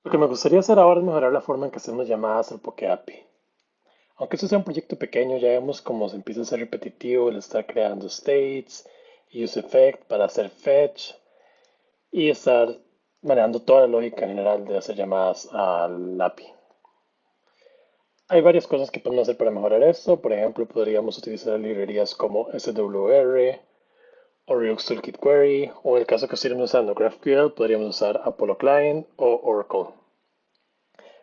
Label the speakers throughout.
Speaker 1: Lo que me gustaría hacer ahora es mejorar la forma en que hacemos llamadas al PokeAPI. Aunque esto sea un proyecto pequeño, ya vemos cómo se empieza a ser repetitivo el estar creando states, useEffect para hacer fetch y estar manejando toda la lógica general de hacer llamadas al API. Hay varias cosas que podemos hacer para mejorar esto. Por ejemplo, podríamos utilizar librerías como SWR o Redux Toolkit Query, o en el caso que estuviéramos usando GraphQL, podríamos usar Apollo Client o Oracle.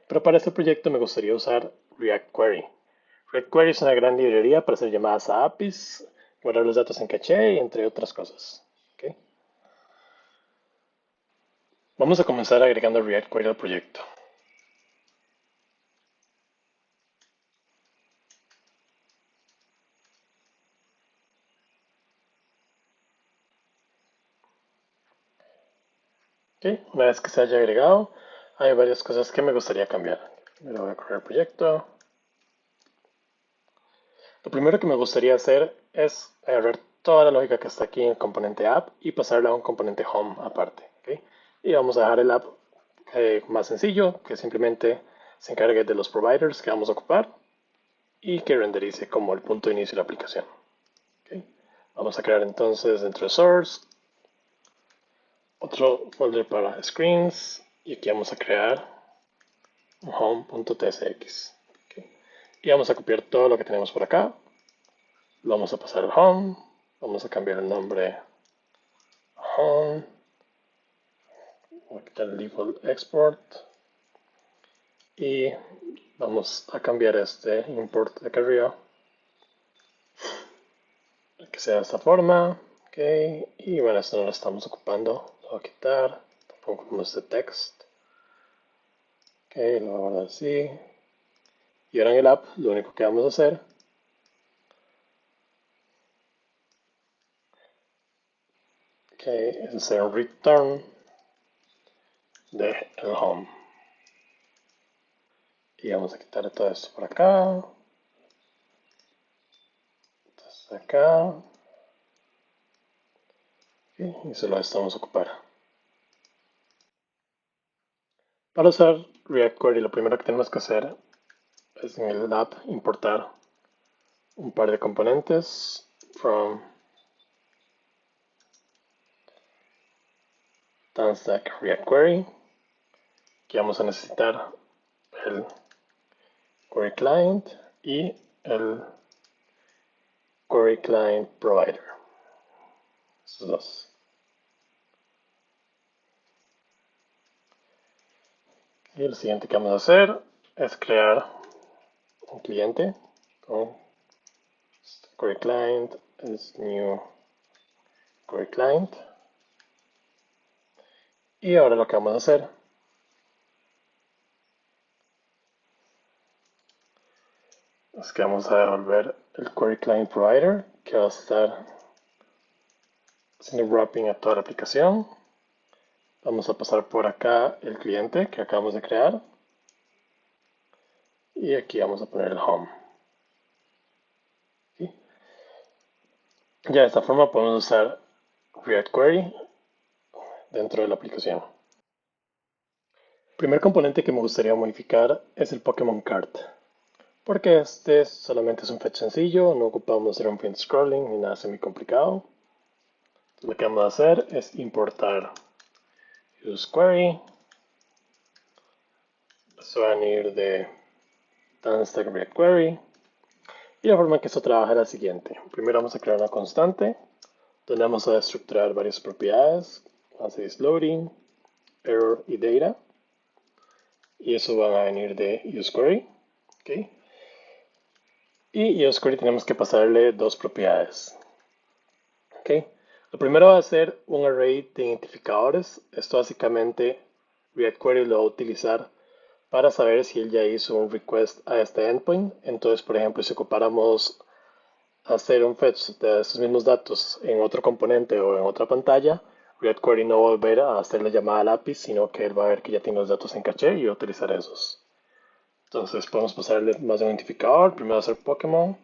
Speaker 1: Pero para este proyecto me gustaría usar React Query. React Query es una gran librería para hacer llamadas a APIs, guardar los datos en caché, entre otras cosas. ¿Ok? Vamos a comenzar agregando React Query al proyecto. ¿Ok? Una vez que se haya agregado, hay varias cosas que me gustaría cambiar. Primero voy a correr el proyecto. Lo primero que me gustaría hacer es agarrar toda la lógica que está aquí en el componente app y pasarla a un componente home aparte. ¿Ok? Y vamos a dejar el app más sencillo, que simplemente se encargue de los providers que vamos a ocupar y que renderice como el punto de inicio de la aplicación. ¿Ok? Vamos a crear entonces dentro de source otro folder para screens y aquí vamos a crear un home.tsx. ¿Ok? Y vamos a copiar todo lo que tenemos por acá. Lo vamos a pasar al home. Vamos a cambiar el nombre a home. Voy a quitar el default export. Y vamos a cambiar este import de acá arriba. Que sea de esta forma. Ok. Y bueno, esto no lo estamos ocupando. Lo voy a quitar. Tampoco como este text. Ok, lo voy a guardar así. Y ahora en el app, lo único que vamos a hacer es hacer un return de el home. Y vamos a quitar todo esto por acá. Entonces acá. Y solo esto vamos a ocupar. Para usar React Query, lo primero que tenemos que hacer es en el app importar un par de componentes from Tanstack React Query. Aquí vamos a necesitar el Query Client y el Query Client Provider. Esos dos. Y lo siguiente que vamos a hacer es crear un cliente con Query Client es new Query Client. Y ahora lo que vamos a hacer es que vamos a devolver el Query Client Provider que va a estar haciendo wrapping a toda la aplicación. Vamos a pasar por acá el cliente que acabamos de crear. Y aquí vamos a poner el home. ¿Sí? Ya de esta forma podemos usar React Query dentro de la aplicación. El primer componente que me gustaría modificar es el Pokémon Card. Porque este solamente es un fetch sencillo, no ocupamos hacer un print scrolling ni nada semi complicado. Lo que vamos a hacer es importar useQuery. Esto va a venir de Tanstack React Query. Y la forma en que esto trabaja es la siguiente. Primero vamos a crear una constante donde vamos a estructurar varias propiedades. Hacer loading, error y data. Y eso van a venir de useQuery. ¿Okay? Y useQuery tenemos que pasarle dos propiedades. ¿Okay? Lo primero va a ser un array de identificadores. Esto básicamente React Query lo va a utilizar para saber si él ya hizo un request a este endpoint. Entonces, por ejemplo, si ocupáramos hacer un fetch de estos mismos datos en otro componente o en otra pantalla, React Query no va a volver a hacer la llamada al API, sino que él va a ver que ya tiene los datos en caché y va a utilizar esos. Entonces podemos pasarle más de un identificador, primero hacer Pokémon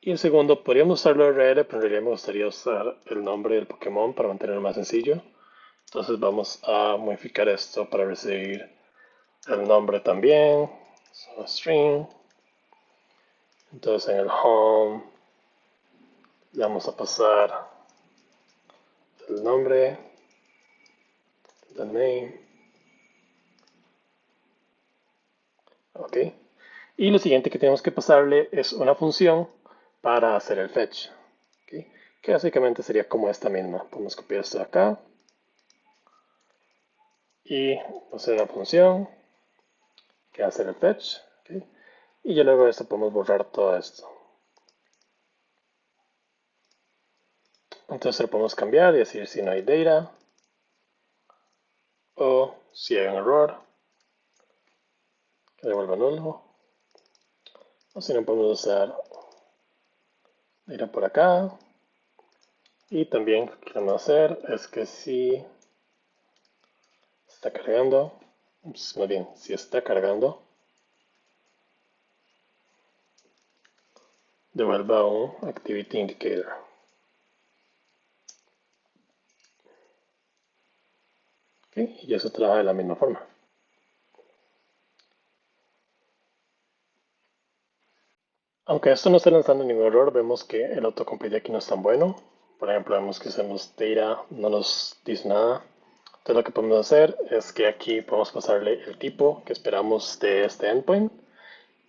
Speaker 1: y el segundo podríamos usarlo URL, pero en realidad me gustaría usar el nombre del Pokémon para mantenerlo más sencillo. Entonces vamos a modificar esto para recibir el nombre también, so string. Entonces en el home le vamos a pasar el nombre, the name, ok. Y lo siguiente que tenemos que pasarle es una función para hacer el fetch, ¿okay? Que básicamente sería como esta misma. Podemos copiar esto de acá y hacer una función que va a hacer el fetch, ¿okay? Y ya luego de esto podemos borrar todo esto. Entonces lo podemos cambiar y decir si no hay data o si hay un error que devuelva nulo, o si no podemos usar data por acá. Y también lo que queremos hacer es que si está cargando, más bien, si está cargando, devuelva un activity indicator. ¿Okay? Y eso trabaja de la misma forma. Aunque esto no esté lanzando ningún error, vemos que el autocomplete aquí no es tan bueno. Por ejemplo, vemos que hacemos data, no nos dice nada. Entonces lo que podemos hacer es que aquí podemos pasarle el tipo que esperamos de este endpoint.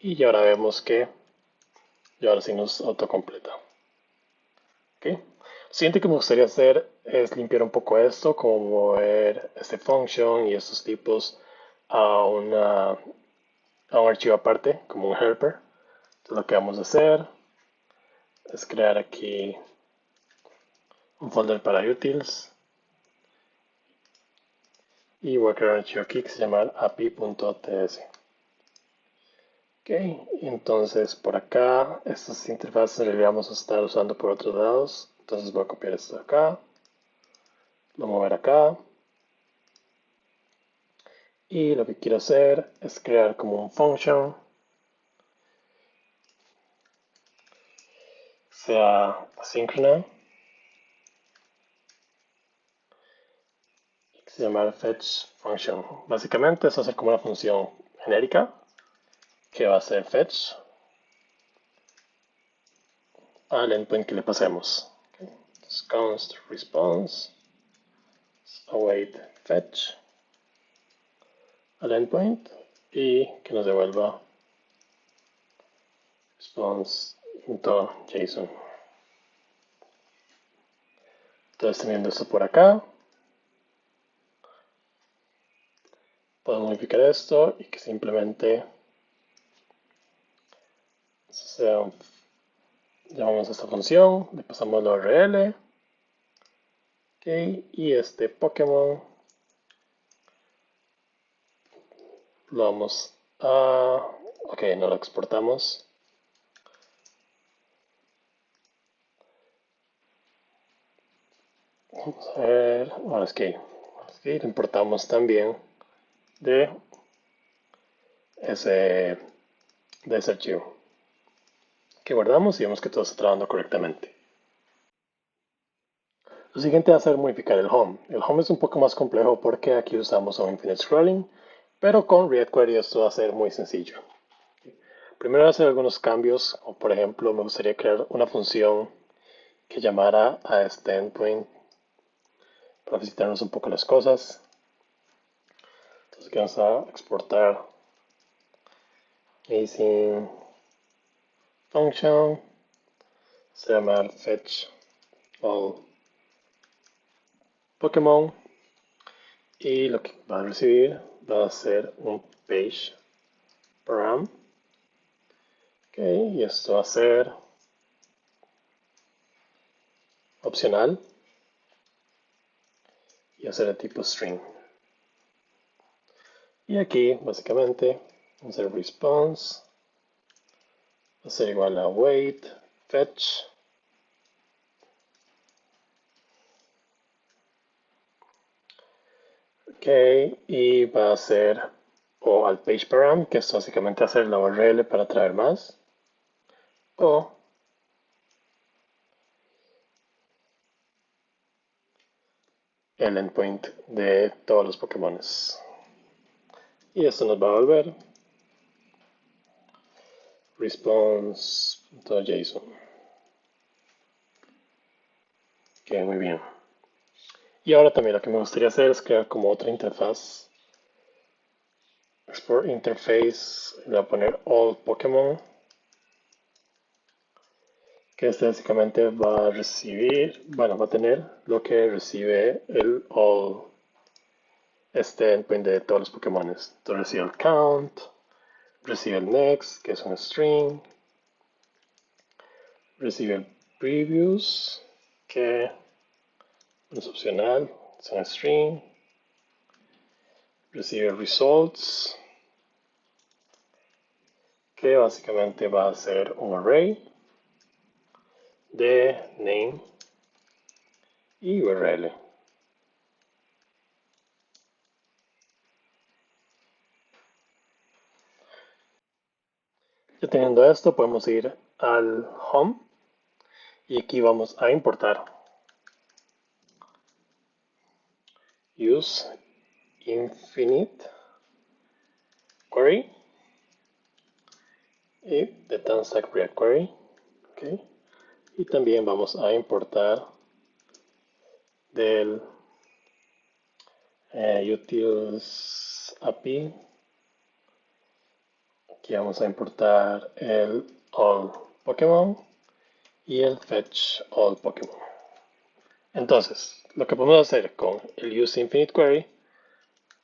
Speaker 1: Y ahora vemos que ya ahora sí nos autocompleta. ¿Okay? Lo siguiente que me gustaría hacer es limpiar un poco esto, como mover este function y estos tipos a, a un archivo aparte, como un helper. Entonces lo que vamos a hacer es crear aquí un folder para utils y voy a crear un archivo aquí que se llama api.ts. Ok, entonces por acá estas interfaces las vamos a estar usando por otros lados. Entonces voy a copiar esto de acá, lo voy a mover acá. Y lo que quiero hacer es crear como un function, sea asíncrona, que se llama fetch function. Básicamente es hacer como una función genérica que va a hacer fetch al endpoint que le pasemos. Okay. Const response await fetch al endpoint y que nos devuelva response.json. Entonces teniendo esto por acá, podemos modificar esto y que simplemente sea un, llamamos a esta función, le pasamos la URL, okay, y este Pokémon lo vamos a, ok, no lo exportamos. Vamos a ver, ahora es que lo importamos también de ese, de ese archivo que guardamos y vemos que todo está trabajando correctamente. Lo siguiente va a ser modificar el home. El home es un poco más complejo porque aquí usamos un infinite scrolling, pero con React Query esto va a ser muy sencillo. Primero voy a hacer algunos cambios, o por ejemplo me gustaría crear una función que llamara a este endpoint para visitarnos un poco las cosas. Entonces aquí vamos a exportar async function, se llama fetch all Pokémon y lo que va a recibir va a ser un page param. Okay, y esto va a ser opcional y va a ser de tipo string. Y aquí básicamente vamos a hacer response, va a ser igual a await fetch. Ok, y va a ser o al page param, que es básicamente hacer la URL para traer más, o el endpoint de todos los Pokémon. Y esto nos va a volver response.json. Ok, muy bien. Y ahora también lo que me gustaría hacer es crear como otra interfaz. Export interface, le voy a poner all Pokémon, que este básicamente va a recibir, bueno, va a tener lo que recibe el all, este endpoint de todos los Pokémon. Entonces recibe el count, recibe el next, que es un string, recibe el previews, que es opcional, es un string, recibe results, que básicamente va a ser un array de name y URL. Ya teniendo esto, podemos ir al home y aquí vamos a importar use infinite query y de Tanstack React Query. Okay. Y también vamos a importar del utils API. Aquí vamos a importar el all Pokémon y el fetch all Pokémon. Entonces, lo que podemos hacer con el use infinite query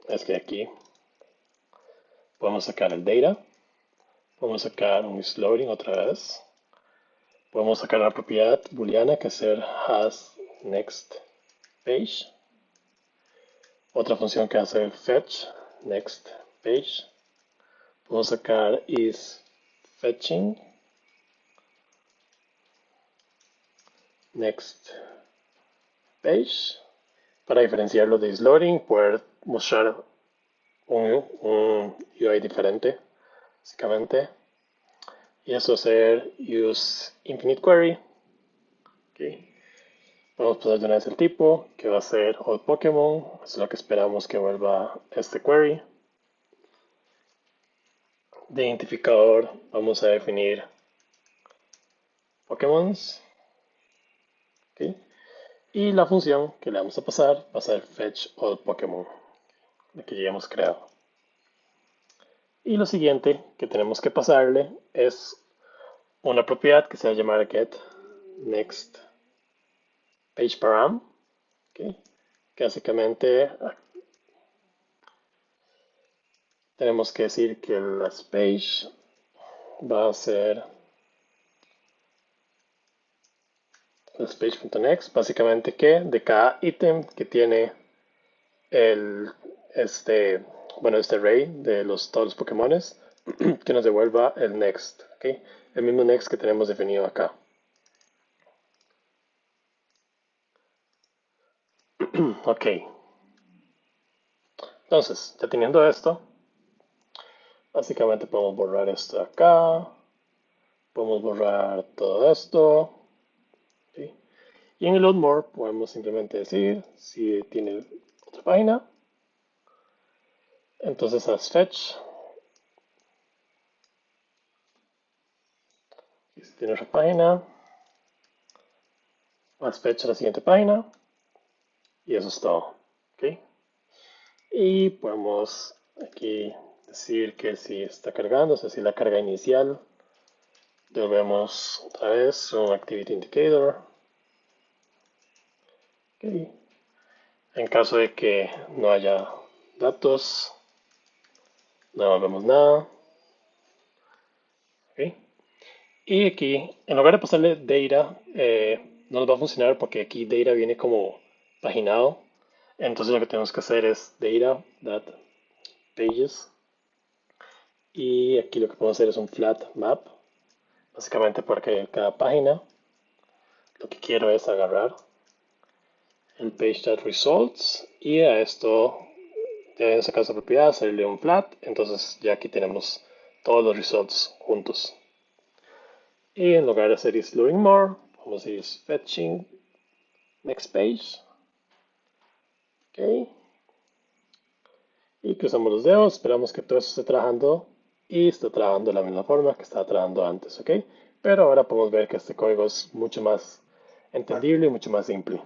Speaker 1: es que aquí podemos sacar el data, podemos sacar un isLoading otra vez, podemos sacar la propiedad booleana que es el has next page, otra función que hace el fetch next page, podemos sacar is fetching next page para diferenciarlo de isLoading, poder mostrar un UI diferente básicamente. Y eso hacer use infinite query. Okay. Vamos a pasar de una vez el tipo, que va a ser all Pokémon. Eso es lo que esperamos que vuelva este query. De identificador vamos a definir Pokémons. Okay. Y la función que le vamos a pasar va a ser fetch all Pokémon, la que ya hemos creado. Y lo siguiente que tenemos que pasarle es una propiedad que se va a llamar get next page param, okay, que básicamente tenemos que decir que la page va a ser page.next, básicamente que de cada ítem que tiene este array de todos los Pokémones, que nos devuelva el next, ¿okay? El mismo next que tenemos definido acá. Ok. Entonces, ya teniendo esto, básicamente podemos borrar esto de acá, podemos borrar todo esto, ¿sí? Y en el load more podemos simplemente decir si tiene otra página, entonces as fetch, y si tiene otra página, as fetch a la siguiente página, y eso es todo, ¿okay? Y podemos aquí decir que si está cargando, o sea, si la carga inicial, devolvemos otra vez un activity indicator, ¿okay? En caso de que no haya datos, no devolvemos nada, ¿okay? Y aquí, en lugar de pasarle data, no nos va a funcionar porque aquí data viene como paginado. Entonces lo que tenemos que hacer es data.pages. Y aquí lo que podemos hacer es un flat map. Básicamente porque cada página lo que quiero es agarrar el page.results y a esto, en esa casa propiedad, hacerle un flat. Entonces ya aquí tenemos todos los results juntos. Y en lugar de hacer is loading more, vamos a ir fetching next page. Okay. Y cruzamos los dedos, esperamos que todo eso esté trabajando y esté trabajando de la misma forma que estaba trabajando antes, ¿ok? Pero ahora podemos ver que este código es mucho más entendible y mucho más simple.